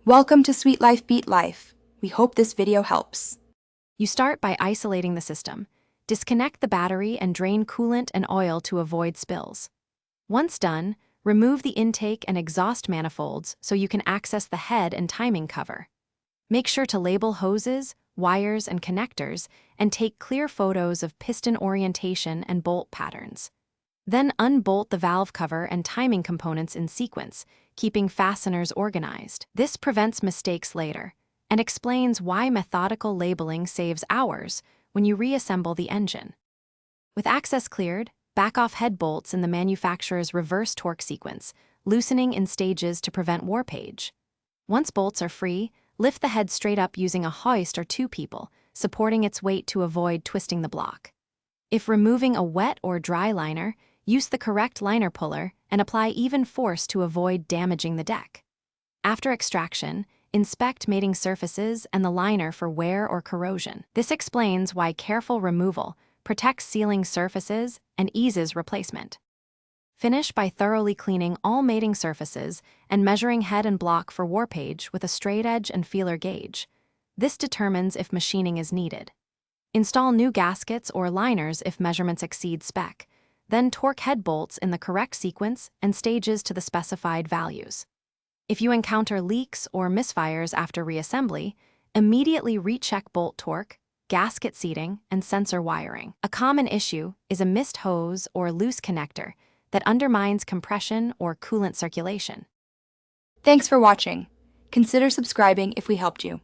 Welcome to Sweet Life Beat Life. We hope this video helps. You start by isolating the system. Disconnect the battery and drain coolant and oil to avoid spills. Once done, remove the intake and exhaust manifolds so you can access the head and timing cover. Make sure to label hoses, wires, and connectors, and take clear photos of piston orientation and bolt patterns. Then unbolt the valve cover and timing components in sequence, keeping fasteners organized. This prevents mistakes later and explains why methodical labeling saves hours when you reassemble the engine. With access cleared, back off head bolts in the manufacturer's reverse torque sequence, loosening in stages to prevent warpage. Once bolts are free, lift the head straight up using a hoist or two people, supporting its weight to avoid twisting the block. If removing a wet or dry liner, use the correct liner puller and apply even force to avoid damaging the deck. After extraction, inspect mating surfaces and the liner for wear or corrosion. This explains why careful removal protects sealing surfaces and eases replacement. Finish by thoroughly cleaning all mating surfaces and measuring head and block for warpage with a straight edge and feeler gauge. This determines if machining is needed. Install new gaskets or liners if measurements exceed spec. Then torque head bolts in the correct sequence and stages to the specified values. If you encounter leaks or misfires after reassembly, immediately recheck bolt torque, gasket seating, and sensor wiring. A common issue is a missed hose or loose connector that undermines compression or coolant circulation. Thanks for watching. Consider subscribing if we helped you.